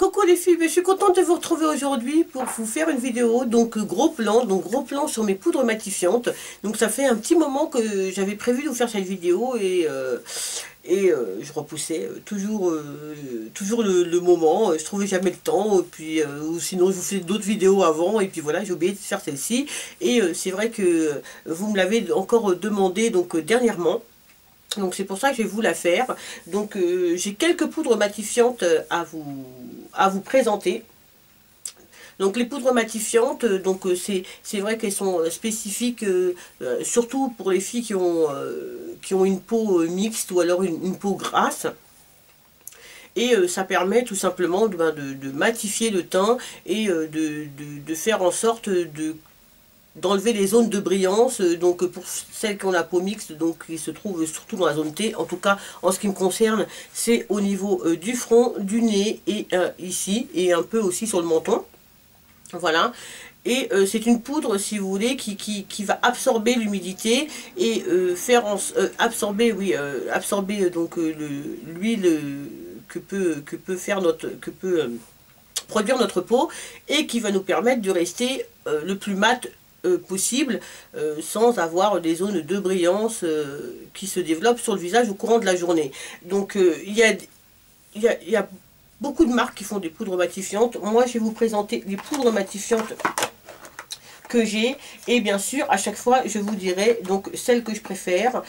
Coucou les filles, je suis contente de vous retrouver aujourd'hui pour vous faire une vidéo, donc gros plan sur mes poudres matifiantes. Donc ça fait un petit moment que j'avais prévu de vous faire cette vidéo et je repoussais toujours le moment, je trouvais jamais le temps, puis ou sinon je vous fais d'autres vidéos avant et puis voilà, j'ai oublié de faire celle-ci. Et c'est vrai que vous me l'avez encore demandé donc dernièrement. Donc c'est pour ça que je vais vous la faire. Donc j'ai quelques poudres matifiantes à vous présenter. Donc les poudres matifiantes, donc c'est vrai qu'elles sont spécifiques, surtout pour les filles qui ont une peau mixte ou alors une peau grasse. Et ça permet tout simplement de matifier le teint et de faire en sorte d'enlever les zones de brillance, donc pour celles qui ont la peau mixte, donc qui se trouvent surtout dans la zone T, en tout cas en ce qui me concerne, c'est au niveau du front, du nez et ici, et un peu aussi sur le menton, voilà. Et c'est une poudre, si vous voulez, qui va absorber l'humidité et faire absorber, oui, absorber donc l'huile que peut faire produire notre peau et qui va nous permettre de rester le plus mat possible sans avoir des zones de brillance qui se développent sur le visage au courant de la journée. Donc il y a beaucoup de marques qui font des poudres matifiantes. Moi je vais vous présenter les poudres matifiantes que j'ai et bien sûr à chaque fois je vous dirai donc celle que je préfère.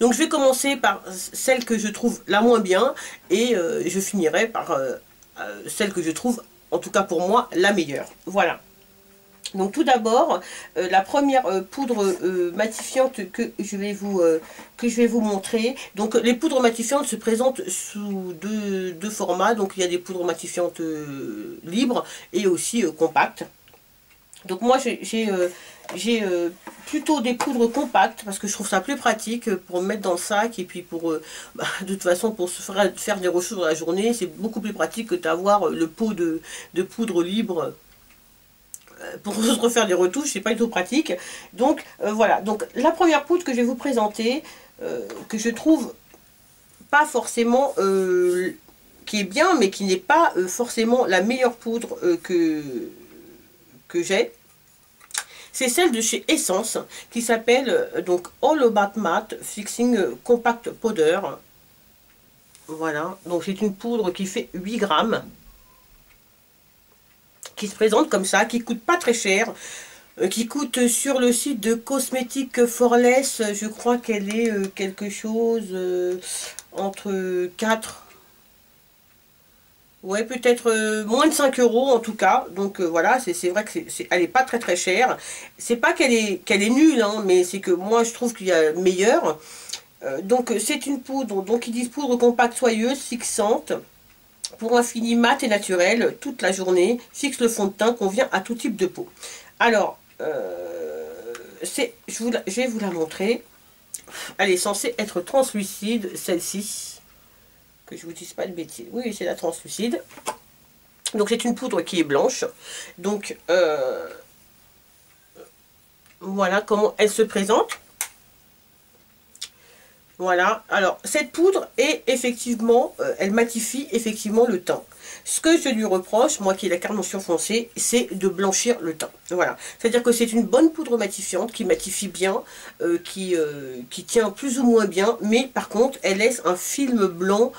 Donc je vais commencer par celle que je trouve la moins bien et je finirai par celle que je trouve en tout cas pour moi la meilleure. Voilà. Donc tout d'abord, la première poudre matifiante que je vais vous montrer. Donc les poudres matifiantes se présentent sous deux formats. Donc il y a des poudres matifiantes libres et aussi compactes. Donc moi j'ai plutôt des poudres compactes parce que je trouve ça plus pratique pour me mettre dans le sac et puis pour de toute façon pour se faire des retouches dans la journée, c'est beaucoup plus pratique que d'avoir le pot de poudre libre. Pour se refaire des retouches, c'est pas du tout pratique. Donc voilà, donc la première poudre que je vais vous présenter, que je trouve pas forcément qui est bien, mais qui n'est pas forcément la meilleure poudre que j'ai, c'est celle de chez Essence qui s'appelle donc All About Matte Fixing Compact Powder. Voilà, donc c'est une poudre qui fait 8 grammes. Qui se présente comme ça, qui coûte pas très cher, qui coûte sur le site de Cosmétique Forless, je crois qu'elle est quelque chose entre 4, ouais peut-être moins de 5 € en tout cas, donc voilà, c'est vrai que elle est pas très très chère, c'est pas qu'elle est nulle, hein, mais c'est que moi je trouve qu'il y a meilleur. Donc c'est une poudre, donc ils disent poudre compacte soyeuse, fixante, pour un fini mat et naturel, toute la journée, fixe le fond de teint, convient à tout type de peau. Alors, je vais vous la montrer. Elle est censée être translucide, celle-ci. Que je vous dise pas de bêtises. Oui, c'est la translucide. Donc c'est une poudre qui est blanche. Donc, voilà comment elle se présente. Voilà, alors cette poudre est effectivement, elle matifie effectivement le teint. Ce que je lui reproche, moi qui ai la carnation foncée, c'est de blanchir le teint. Voilà, c'est-à-dire que c'est une bonne poudre matifiante qui matifie bien, qui tient plus ou moins bien, mais par contre elle laisse un film blanc.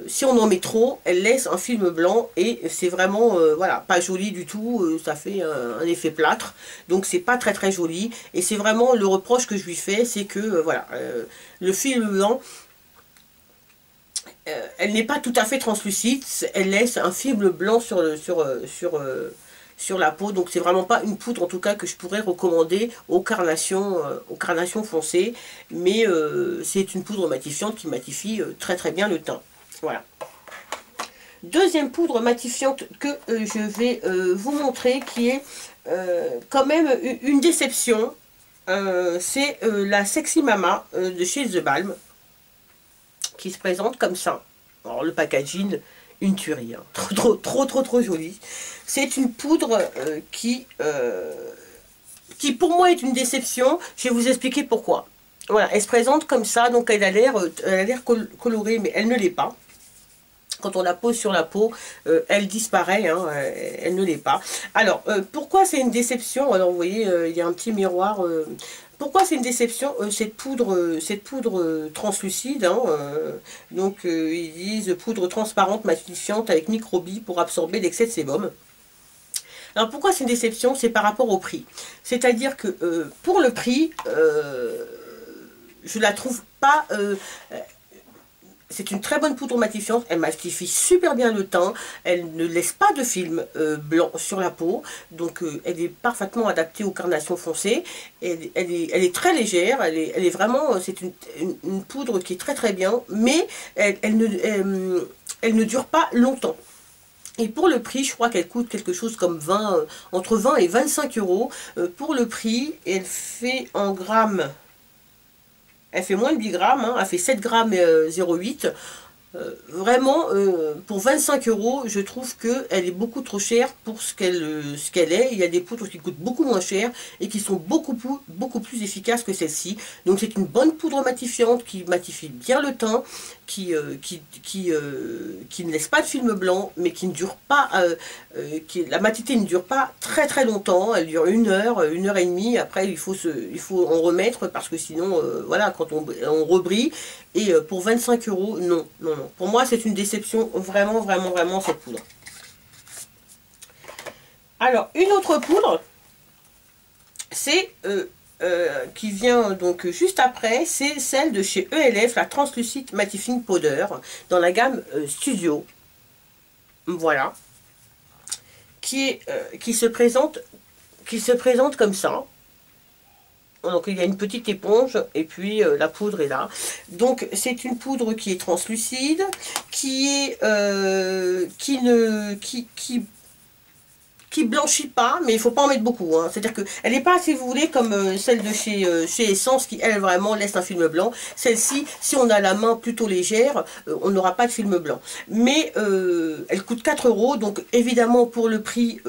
Si on en met trop, elle laisse un film blanc et c'est vraiment voilà, pas joli du tout, ça fait un effet plâtre, donc c'est pas très très joli et c'est vraiment le reproche que je lui fais, c'est que voilà, le film blanc, elle n'est pas tout à fait translucide, elle laisse un film blanc sur la peau, donc c'est vraiment pas une poudre en tout cas que je pourrais recommander aux carnations foncées, mais c'est une poudre matifiante qui matifie très très bien le teint. Voilà. Deuxième poudre matifiante que je vais vous montrer, qui est quand même une déception, c'est la Sexy Mama de chez The Balm, qui se présente comme ça. Alors le packaging, une tuerie, hein. Trop joli. C'est une poudre qui pour moi est une déception. Je vais vous expliquer pourquoi. Voilà, elle se présente comme ça, donc elle a l'air colorée, mais elle ne l'est pas. Quand on la pose sur la peau, elle disparaît, hein, elle ne l'est pas. Alors, pourquoi c'est une déception? Alors, vous voyez, il y a un petit miroir. Pourquoi c'est une déception, cette poudre translucide, hein, donc ils disent poudre transparente matifiante avec microbilles pour absorber l'excès de sébum. Alors pourquoi c'est une déception? C'est par rapport au prix. C'est-à-dire que pour le prix, je la trouve pas... c'est une très bonne poudre matifiante, elle matifie super bien le teint, elle ne laisse pas de film blanc sur la peau, donc elle est parfaitement adaptée aux carnations foncées, elle est très légère, elle est vraiment, c'est une poudre qui est très très bien, mais elle ne dure pas longtemps. Et pour le prix, je crois qu'elle coûte quelque chose comme entre 20 et 25 euros. Pour le prix, elle fait en grammes... Elle fait moins de 10 grammes, hein, elle fait 7 grammes 0,8. Vraiment, pour 25 euros, je trouve qu'elle est beaucoup trop chère pour ce qu'elle est. Il y a des poudres qui coûtent beaucoup moins cher et qui sont beaucoup plus efficaces que celle-ci. Donc c'est une bonne poudre matifiante qui matifie bien le teint, qui ne laisse pas de film blanc, mais qui ne dure pas, la matité ne dure pas très très longtemps. Elle dure 1 heure, 1 heure et demie. Après, il faut en remettre parce que sinon, voilà, quand on rebrille. Et pour 25 euros, non, non, non. Pour moi, c'est une déception, vraiment, vraiment, vraiment, cette poudre. Alors, une autre poudre, c'est qui vient donc juste après, c'est celle de chez ELF, la Translucide Mattifying Powder, dans la gamme Studio. Voilà. Qui se présente comme ça. Donc il y a une petite éponge et puis la poudre est là. Donc c'est une poudre qui est translucide, qui blanchit pas, mais il faut pas en mettre beaucoup, hein. C'est-à-dire que elle n'est pas, si vous voulez, comme celle de chez Essence qui elle vraiment laisse un film blanc. Celle-ci, si on a la main plutôt légère, on n'aura pas de film blanc. Mais elle coûte 4 euros, donc évidemment pour le prix,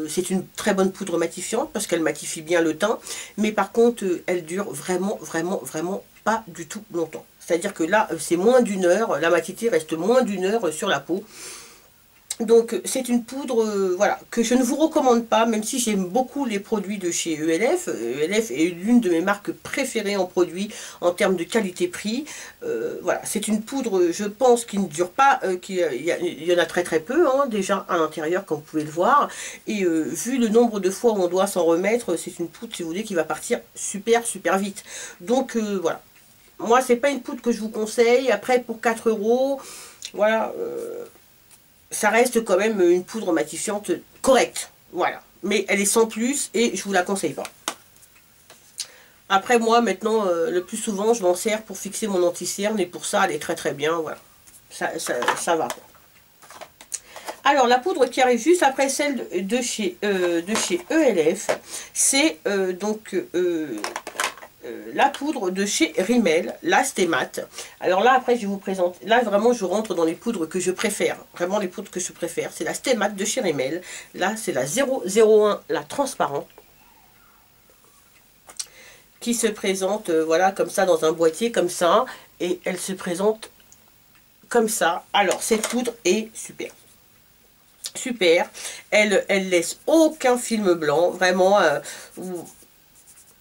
c'est une très bonne poudre matifiante parce qu'elle matifie bien le teint. Mais par contre, elle dure vraiment, vraiment, vraiment pas du tout longtemps. C'est-à-dire que là, c'est moins d'1 heure, la matité reste moins d'1 heure sur la peau. Donc c'est une poudre voilà, que je ne vous recommande pas, même si j'aime beaucoup les produits de chez ELF. ELF est l'une de mes marques préférées en produits en termes de qualité-prix. Voilà, c'est une poudre, je pense, qui ne dure pas, il y en a très très peu, hein, déjà à l'intérieur, comme vous pouvez le voir. Et vu le nombre de fois où on doit s'en remettre, c'est une poudre, si vous voulez, qui va partir super super vite. Donc voilà, moi c'est pas une poudre que je vous conseille. Après pour 4 euros, voilà... ça reste quand même une poudre matifiante correcte, voilà. Mais elle est sans plus et je vous la conseille pas. Après moi, maintenant, le plus souvent, je m'en sers pour fixer mon anti-cerne et pour ça, elle est très très bien, voilà. Ça va. Alors, la poudre qui arrive juste après celle de chez ELF, c'est donc... la poudre de chez Rimmel, la Stémat. Alors là, après, je vous présente. Là, vraiment, je rentre dans les poudres que je préfère. Vraiment, les poudres que je préfère. C'est la Stémat de chez Rimmel. Là, c'est la 001, la transparente. Qui se présente, voilà, comme ça, dans un boîtier, comme ça. Et elle se présente comme ça. Alors, cette poudre est super. Super. Elle laisse aucun film blanc. Vraiment,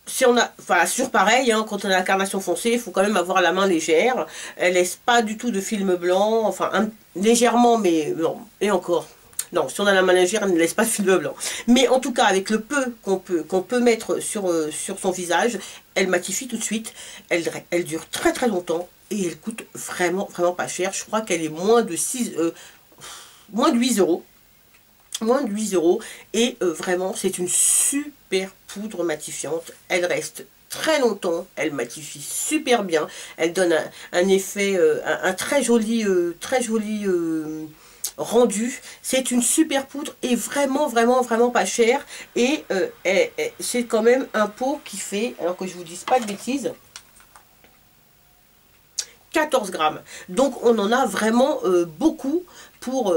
si on a, enfin, sur pareil, hein, quand on a la carnation foncée, il faut quand même avoir la main légère. Elle laisse pas du tout de film blanc, enfin, légèrement, mais non, et encore. Non, si on a la main légère, elle ne laisse pas de film blanc. Mais en tout cas, avec le peu qu'on peut mettre sur son visage, elle matifie tout de suite. Elle dure très très longtemps et elle coûte vraiment, vraiment pas cher. Je crois qu'elle est moins de 8 euros. Moins de 8 euros et vraiment c'est une super poudre matifiante. Elle reste très longtemps, elle matifie super bien, elle donne un effet, un très joli rendu. C'est une super poudre et vraiment vraiment vraiment pas cher et c'est quand même un pot qui fait, alors que je vous dise pas de bêtises, 14 grammes. Donc on en a vraiment beaucoup pour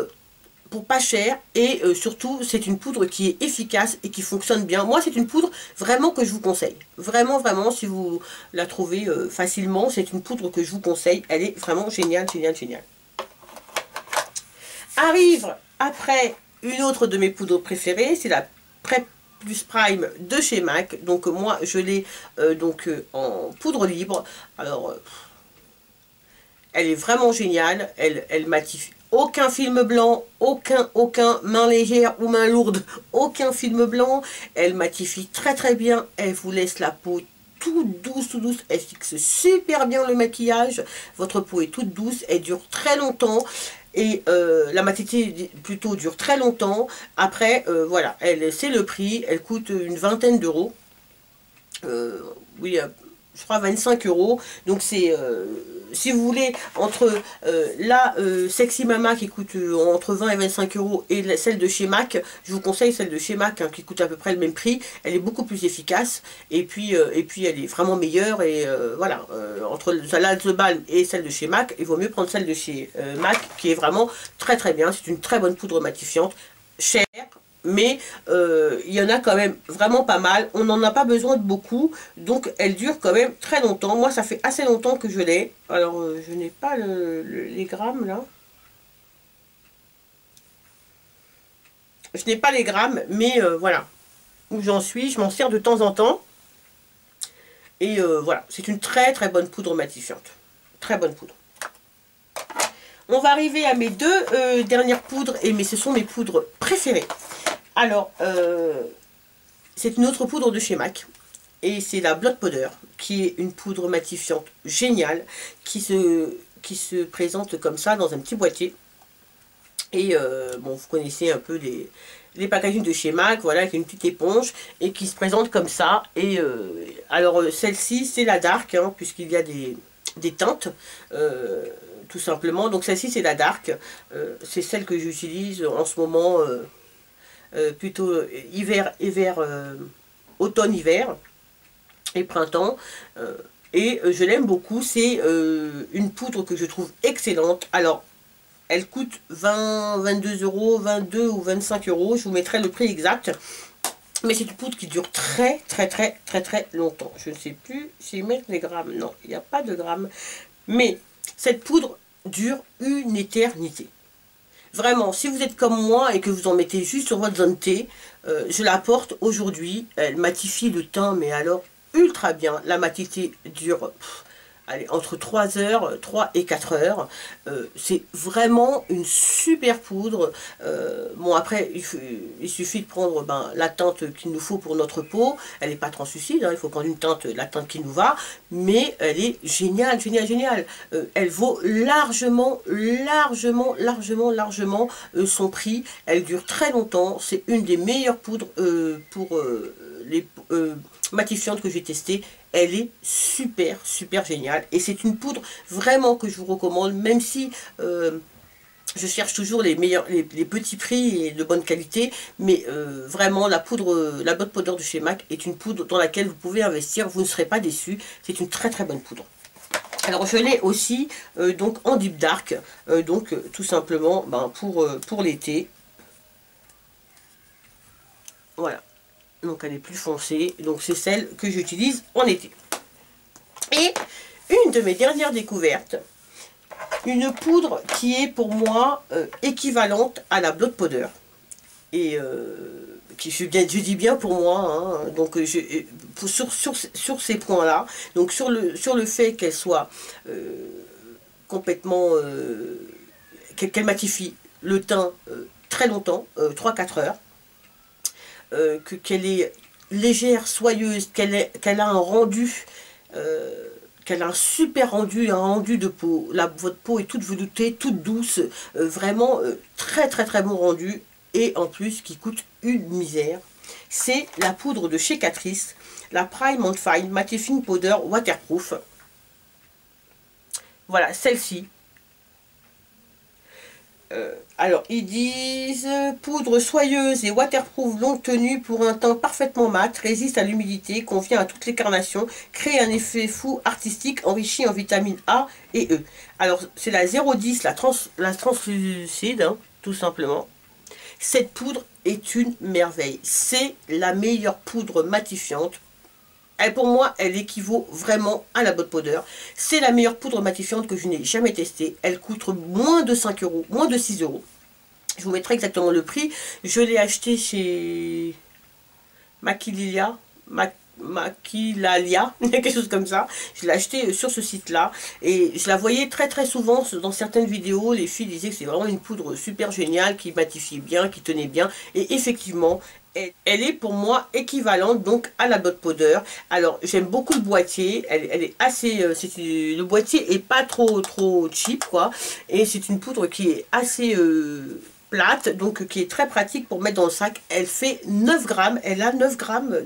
pas cher et surtout c'est une poudre qui est efficace et qui fonctionne bien. Moi c'est une poudre vraiment que je vous conseille. Vraiment vraiment, si vous la trouvez facilement, c'est une poudre que je vous conseille. Elle est vraiment géniale, géniale, géniale. Arrive après une autre de mes poudres préférées, c'est la Prep Plus Prime de chez MAC. Donc moi je l'ai en poudre libre. Alors elle est vraiment géniale, elle matifie. Aucun film blanc, aucun main légère ou main lourde, aucun film blanc. Elle matifie très très bien, elle vous laisse la peau toute douce, elle fixe super bien le maquillage. Votre peau est toute douce, elle dure très longtemps. Et la matité plutôt dure très longtemps. Après, voilà, c'est le prix, elle coûte une vingtaine d'euros. Oui, je crois 25 euros. Donc c'est, si vous voulez, entre la Sexy Mama qui coûte entre 20 et 25 euros et celle de chez MAC, je vous conseille celle de chez MAC hein, qui coûte à peu près le même prix. Elle est beaucoup plus efficace et puis elle est vraiment meilleure. Et voilà, entre la The Balm et celle de chez MAC, il vaut mieux prendre celle de chez MAC qui est vraiment très très bien. C'est une très bonne poudre matifiante, chère. Mais il y en a quand même vraiment pas mal. On n'en a pas besoin de beaucoup. Donc elle dure quand même très longtemps. Moi ça fait assez longtemps que je l'ai. Alors je n'ai pas les grammes là. Je n'ai pas les grammes. Mais voilà. Où j'en suis. Je m'en sers de temps en temps. Et voilà. C'est une très très bonne poudre matifiante. Très bonne poudre. On va arriver à mes deux dernières poudres. Mais ce sont mes poudres préférées. Alors, c'est une autre poudre de chez MAC. Et c'est la Blot Powder, qui est une poudre matifiante géniale, qui se présente comme ça dans un petit boîtier. Et bon, vous connaissez un peu les packaging de chez MAC, voilà, avec une petite éponge, et qui se présente comme ça. Et alors, celle-ci, c'est la Dark, hein, puisqu'il y a des teintes, tout simplement. Donc celle-ci, c'est la Dark. C'est celle que j'utilise en ce moment... plutôt automne-hiver et printemps. Et je l'aime beaucoup. C'est une poudre que je trouve excellente. Alors, elle coûte 22 euros, 22 ou 25 euros. Je vous mettrai le prix exact. Mais c'est une poudre qui dure très longtemps. Je ne sais plus s'ils mettent les grammes. Non, il n'y a pas de grammes. Mais cette poudre dure une éternité. Vraiment, si vous êtes comme moi et que vous en mettez juste sur votre zone T, je la porte aujourd'hui. Elle matifie le teint, mais alors ultra bien. La matité dure allez, entre 3 heures, 3 et 4 heures. C'est vraiment une super poudre. Bon, après, il suffit de prendre la teinte qu'il nous faut pour notre peau. Elle n'est pas translucide, hein, il faut prendre la teinte qui nous va. Mais elle est géniale. Elle vaut largement son prix. Elle dure très longtemps. C'est une des meilleures poudres pour les matifiantes que j'ai testées. Elle est super géniale. Et c'est une poudre vraiment que je vous recommande, même si je cherche toujours les petits prix et de bonne qualité. Mais vraiment, la Blot Powder de chez MAC est une poudre dans laquelle vous pouvez investir. Vous ne serez pas déçus. C'est une très bonne poudre. Alors je l'ai aussi donc en Deep Dark. Tout simplement pour l'été. Voilà. Donc elle est plus foncée. Donc c'est celle que j'utilise en été. Et une de mes dernières découvertes, une poudre qui est pour moi équivalente à la Blot Powder. Et je dis bien pour moi, hein, donc sur ces points-là, donc sur le fait qu'elle soit complètement, qu'elle matifie le teint très longtemps, 3-4 heures, qu'elle est légère, soyeuse, qu'elle a un rendu, qu'elle a un super rendu, un rendu de peau. Votre peau est toute veloutée, toute douce, vraiment très bon rendu, et en plus qui coûte une misère. C'est la poudre de chez Catrice, la Prime and Fine Mattifying Powder Waterproof. Voilà, celle-ci. Alors, ils disent poudre soyeuse et waterproof longue tenue pour un teint parfaitement mat, résiste à l'humidité, convient à toutes les carnations, crée un effet fou artistique enrichi en vitamines A et E. Alors, c'est la 010, la translucide, hein, tout simplement. Cette poudre est une merveille. C'est la meilleure poudre matifiante. Pour moi, elle équivaut vraiment à la Blot Powder. C'est la meilleure poudre matifiante que je n'ai jamais testée. Elle coûte moins de 5 euros, moins de 6 euros. Je vous mettrai exactement le prix. Je l'ai acheté chez Maquilalia, quelque chose comme ça. Je l'ai acheté sur ce site-là et je la voyais très très souvent dans certaines vidéos. Les filles disaient que c'est vraiment une poudre super géniale qui matifiait bien, qui tenait bien. Et effectivement, elle est pour moi équivalente donc à la Dot Powder. Alors j'aime beaucoup le boîtier, elle est assez, le boîtier est pas trop cheap quoi, et c'est une poudre qui est assez plate, donc qui est très pratique pour mettre dans le sac. Elle fait 9 grammes, elle a 9 grammes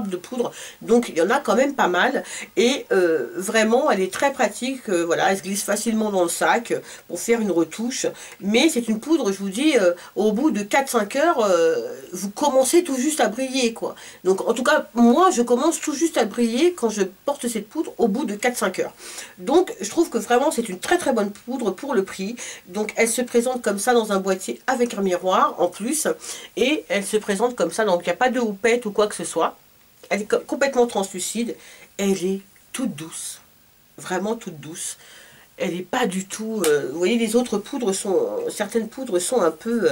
de poudre, donc il y en a quand même pas mal, et vraiment elle est très pratique, voilà, elle se glisse facilement dans le sac pour faire une retouche, mais c'est une poudre, je vous dis, au bout de 4-5 heures, vous commencez tout juste à briller, quoi. Donc en tout cas, moi je commence tout juste à briller quand je porte cette poudre au bout de 4-5 heures. Donc je trouve que vraiment c'est une très très bonne poudre pour le prix. Donc elle se présente comme ça dans un boîtier avec un miroir en plus, et elle se présente comme ça, donc il n'y a pas de houppette ou quoi que ce soit. Elle est complètement translucide, elle est toute douce, vraiment toute douce. Elle n'est pas du tout, vous voyez, les autres poudres sont, certaines poudres sont un peu,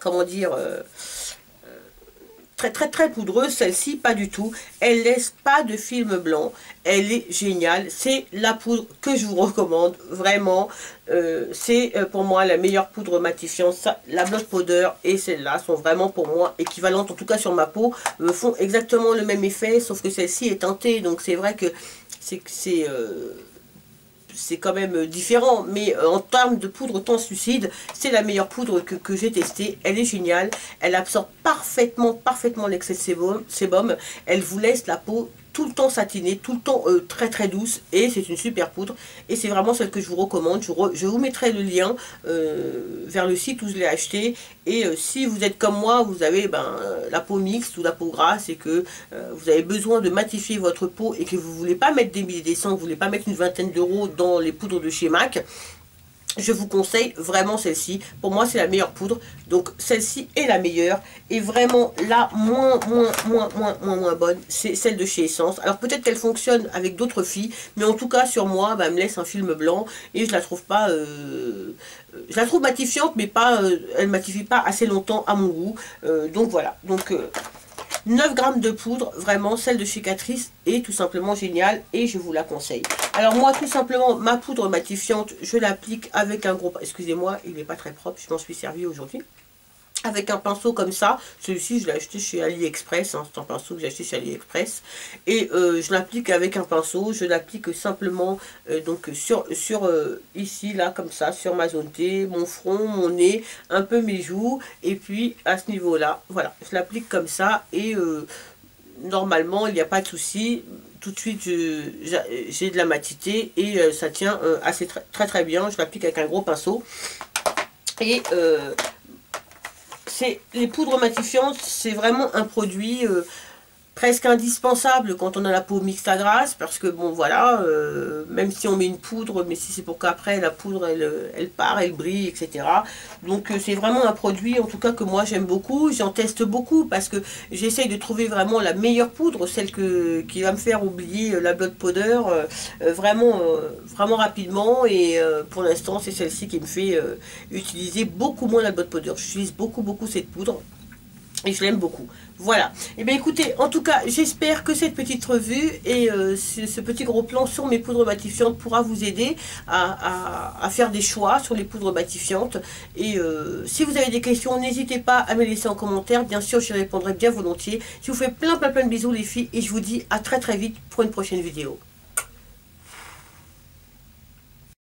comment dire, très poudreuse. Celle-ci pas du tout, elle laisse pas de film blanc, elle est géniale, c'est la poudre que je vous recommande vraiment. C'est pour moi la meilleure poudre matifiante. La Dot Powder et celle-là sont vraiment pour moi équivalentes, en tout cas sur ma peau, me font exactement le même effet, sauf que celle-ci est teintée, donc c'est vrai que c'est quand même différent, mais en termes de poudre translucide, c'est la meilleure poudre que j'ai testée. Elle est géniale, elle absorbe parfaitement l'excès de sébum, elle vous laisse la peau tout le temps satinée, tout le temps très douce, et c'est une super poudre, et c'est vraiment celle que je vous recommande. Je vous mettrai le lien vers le site où je l'ai acheté, et si vous êtes comme moi, vous avez la peau mixte ou la peau grasse, et que vous avez besoin de matifier votre peau, et que vous ne voulez pas mettre des milliers et des cents, vous ne voulez pas mettre une vingtaine d'euros dans les poudres de chez MAC, je vous conseille vraiment celle-ci. Pour moi, c'est la meilleure poudre. Donc, celle-ci est la meilleure. Et vraiment, la moins bonne, c'est celle de chez Essence. Alors, peut-être qu'elle fonctionne avec d'autres filles. Mais en tout cas, sur moi, elle me laisse un film blanc. Et je la trouve pas... je la trouve matifiante, mais pas, elle ne matifie pas assez longtemps à mon goût. Donc, voilà. Donc... 9 grammes de poudre, vraiment, celle de chez Catrice est tout simplement géniale et je vous la conseille. Alors moi, tout simplement, ma poudre matifiante, je l'applique avec un gros... Excusez-moi, il n'est pas très propre, je m'en suis servi aujourd'hui. Avec un pinceau comme ça, celui-ci je l'ai acheté chez AliExpress, hein, c'est un pinceau que j'ai acheté chez AliExpress, et je l'applique avec un pinceau, je l'applique simplement donc ici, là, comme ça, sur ma zone T, mon front, mon nez, un peu mes joues, et puis à ce niveau-là, voilà, je l'applique comme ça, et normalement il n'y a pas de souci. Tout de suite j'ai de la matité, et ça tient assez très bien. Je l'applique avec un gros pinceau, et les poudres matifiantes, c'est vraiment un produit presque indispensable quand on a la peau mixte à grasse, parce que bon voilà, même si on met une poudre, mais si c'est pour qu'après la poudre elle part, elle brille, etc. Donc c'est vraiment un produit en tout cas que moi j'aime beaucoup, j'en teste beaucoup parce que j'essaye de trouver vraiment la meilleure poudre, celle qui va me faire oublier la Dot Powder vraiment rapidement, et pour l'instant c'est celle-ci qui me fait utiliser beaucoup moins la Dot Powder. J'utilise beaucoup cette poudre et je l'aime beaucoup. Voilà. Et bien écoutez, en tout cas, j'espère que cette petite revue et ce petit gros plan sur mes poudres matifiantes pourra vous aider à faire des choix sur les poudres matifiantes. Et si vous avez des questions, n'hésitez pas à me laisser en commentaire. Bien sûr, j'y répondrai bien volontiers. Je vous fais plein de bisous les filles, et je vous dis à très vite pour une prochaine vidéo.